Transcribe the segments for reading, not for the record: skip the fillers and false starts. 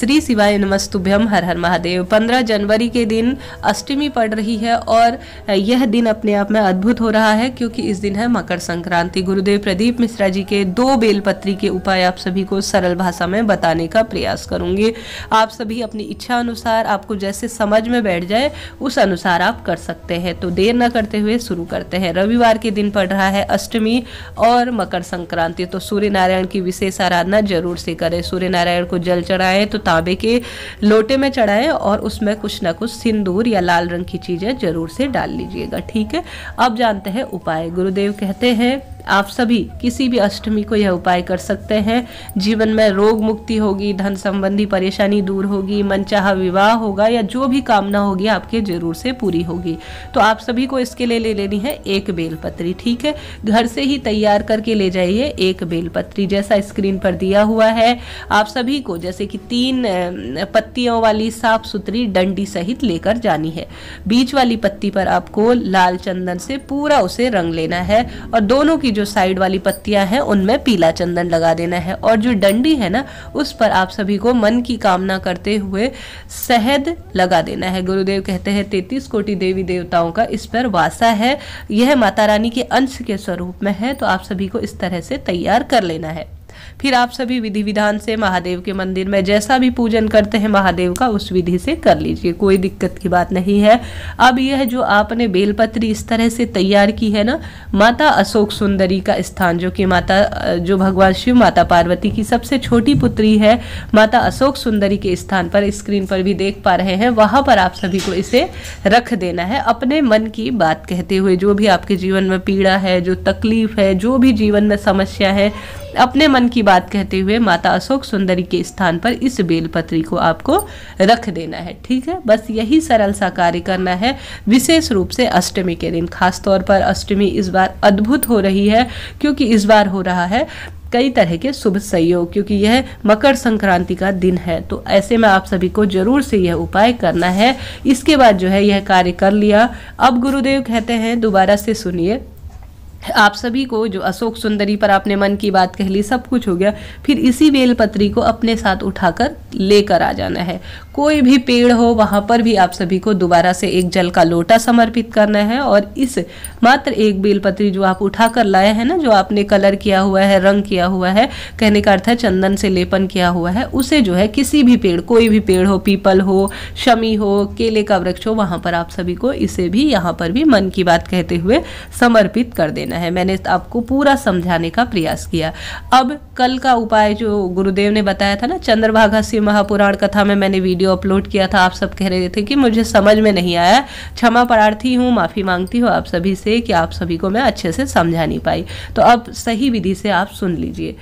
श्री शिवाय नमस्तुभ्यम, हर हर महादेव। 15 जनवरी के दिन अष्टमी पड़ रही है और यह दिन अपने आप में अद्भुत हो रहा है क्योंकि इस दिन है मकर संक्रांति। गुरुदेव प्रदीप मिश्रा जी के 2 बेलपत्री के उपाय आप सभी को सरल भाषा में बताने का प्रयास करूंगी। आप सभी अपनी इच्छा अनुसार, आपको जैसे समझ में बैठ जाए उस अनुसार आप कर सकते हैं। तो देर न करते हुए शुरू करते हैं। रविवार के दिन पड़ रहा है अष्टमी और मकर संक्रांति, तो सूर्य नारायण की विशेष आराधना जरूर से करें। सूर्य नारायण को जल चढ़ाएं तो तांबे के लोटे में चढ़ाएं और उसमें कुछ ना कुछ सिंदूर या लाल रंग की चीजें जरूर से डाल लीजिएगा, ठीक है। अब जानते हैं उपाय। गुरुदेव कहते हैं आप सभी किसी भी अष्टमी को यह उपाय कर सकते हैं। जीवन में रोग मुक्ति होगी, धन संबंधी परेशानी दूर होगी, मनचाहा विवाह होगा या जो भी कामना होगी आपके जरूर से पूरी होगी। तो आप सभी को इसके लिए ले लेनी है 1 बेलपत्री, ठीक है। घर से ही तैयार करके ले जाइए 1 बेलपत्री, जैसा स्क्रीन पर दिया हुआ है। आप सभी को जैसे कि 3 पत्तियों वाली साफ सुथरी डंडी सहित लेकर जानी है। बीच वाली पत्ती पर आपको लाल चंदन से पूरा उसे रंग लेना है और दोनों की जो साइड वाली पत्तियां हैं उनमें पीला चंदन लगा देना है और जो डंडी है ना उस पर आप सभी को मन की कामना करते हुए शहद लगा देना है। गुरुदेव कहते हैं 33 कोटि देवी देवताओं का इस पर वासा है, यह माता रानी के अंश के स्वरूप में है। तो आप सभी को इस तरह से तैयार कर लेना है। फिर आप सभी विधि विधान से महादेव के मंदिर में जैसा भी पूजन करते हैं महादेव का उस विधि से कर लीजिए, कोई दिक्कत की बात नहीं है। अब यह जो आपने बेलपत्री इस तरह से तैयार की है ना, माता अशोक सुंदरी का स्थान, जो कि जो भगवान शिव माता पार्वती की सबसे छोटी पुत्री है, माता अशोक सुंदरी के स्थान पर स्क्रीन पर भी देख पा रहे हैं, वहां पर आप सभी को इसे रख देना है। अपने मन की बात कहते हुए, जो भी आपके जीवन में पीड़ा है, जो तकलीफ है, जो भी जीवन में समस्या है, अपने मन की बात कहते हुए माता अशोक सुंदरी के स्थान पर इस बेलपत्री को आपको रख देना है, ठीक है। बस यही सरल सा कार्य करना है, विशेष रूप से अष्टमी के दिन। खास तौर पर अष्टमी इस बार अद्भुत हो रही है क्योंकि इस बार हो रहा है कई तरह के शुभ संयोग, क्योंकि यह मकर संक्रांति का दिन है। तो ऐसे में आप सभी को जरूर से यह उपाय करना है। इसके बाद जो है यह कार्य कर लिया। अब गुरुदेव कहते हैं दोबारा से सुनिए, आप सभी को जो अशोक सुंदरी पर आपने मन की बात कह ली, सब कुछ हो गया, फिर इसी बेलपत्री को अपने साथ उठाकर लेकर आ जाना है। कोई भी पेड़ हो वहां पर भी आप सभी को दोबारा से एक जल का लोटा समर्पित करना है और इस मात्र 1 बेलपत्री जो आप उठाकर लाए हैं ना, जो आपने कलर किया हुआ है, रंग किया हुआ है, कहने का अर्थ है चंदन से लेपन किया हुआ है, उसे जो है किसी भी पेड़, कोई भी पेड़ हो, पीपल हो, शमी हो, केले का वृक्ष हो, वहां पर आप सभी को इसे भी यहाँ पर भी मन की बात कहते हुए समर्पित कर देना है। मैंने आपको पूरा समझाने का प्रयास किया। अब कल का उपाय जो गुरुदेव ने बताया था ना, चंद्रभागा शिव महापुराण कथा में मैंने वीडियो अपलोड किया था। आप सब कह रहे थे कि मुझे समझ में नहीं आया, क्षमा प्रार्थी हूँ, माफी मांगती हूँ आप सभी से कि आप सभी को मैं अच्छे से समझा नहीं पाई। तो अब सही विधि से आप सुन लीजिए।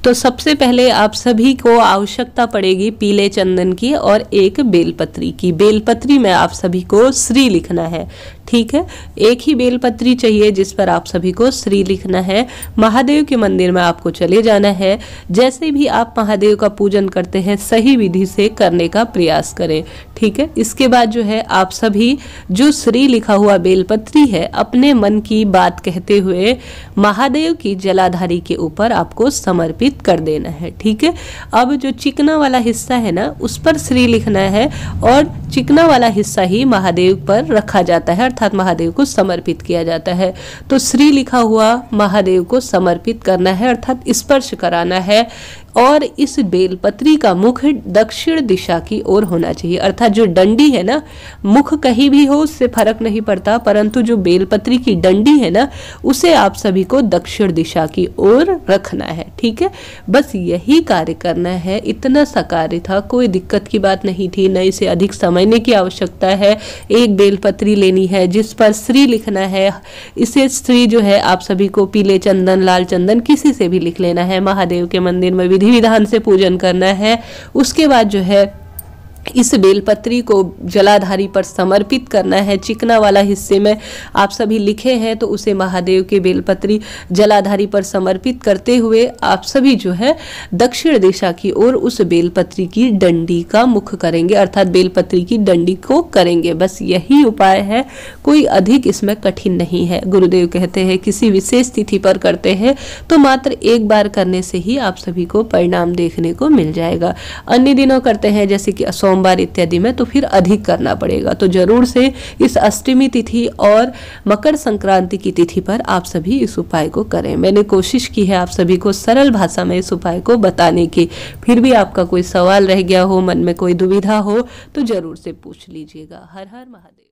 तो सबसे पहले आप सभी को आवश्यकता पड़ेगी पीले चंदन की और 1 बेलपत्री की। बेलपत्री में आप सभी को श्री लिखना है, ठीक है। 1 ही बेलपत्री चाहिए जिस पर आप सभी को श्री लिखना है। महादेव के मंदिर में आपको चले जाना है। जैसे भी आप महादेव का पूजन करते हैं सही विधि से करने का प्रयास करें, ठीक है। इसके बाद जो है आप सभी जो श्री लिखा हुआ बेलपत्री है अपने मन की बात कहते हुए महादेव की जलाधारी के ऊपर आपको समर्पित कर देना है, ठीक है। अब जो चिकना वाला हिस्सा है ना उस पर श्री लिखना है और चिकना वाला हिस्सा ही महादेव पर रखा जाता है, अर्थात महादेव को समर्पित किया जाता है। तो श्री लिखा हुआ महादेव को समर्पित करना है, अर्थात स्पर्श कराना है और इस बेलपत्री का मुख दक्षिण दिशा की ओर होना चाहिए। अर्थात जो डंडी है ना, मुख कहीं भी हो उससे फर्क नहीं पड़ता, परंतु जो बेलपत्री की डंडी है ना उसे आप सभी को दक्षिण दिशा की ओर रखना है, ठीक है। बस यही कार्य करना है, इतना सा कार्य था, कोई दिक्कत की बात नहीं थी, न इसे अधिक समझने की आवश्यकता है। 1 बेलपत्री लेनी है जिस पर श्री लिखना है। इसे श्री जो है आप सभी को पीले चंदन, लाल चंदन किसी से भी लिख लेना है। महादेव के मंदिर में विधि विधान से पूजन करना है। उसके बाद जो है इस बेलपत्री को जलाधारी पर समर्पित करना है। चिकना वाला हिस्से में आप सभी लिखे हैं तो उसे महादेव के बेलपत्री जलाधारी पर समर्पित करते हुए आप सभी जो है दक्षिण दिशा की ओर उस बेलपत्री की डंडी का मुख करेंगे, अर्थात बेलपत्री की डंडी को करेंगे। बस यही उपाय है, कोई अधिक इसमें कठिन नहीं है। गुरुदेव कहते हैं किसी विशेष तिथि पर करते हैं तो मात्र एक बार करने से ही आप सभी को परिणाम देखने को मिल जाएगा। अन्य दिनों करते हैं जैसे कि सोमवार इत्यादि में तो फिर अधिक करना पड़ेगा। तो जरूर से इस अष्टमी तिथि और मकर संक्रांति की तिथि पर आप सभी इस उपाय को करें। मैंने कोशिश की है आप सभी को सरल भाषा में इस उपाय को बताने की। फिर भी आपका कोई सवाल रह गया हो, मन में कोई दुविधा हो तो जरूर से पूछ लीजिएगा। हर हर महादेव।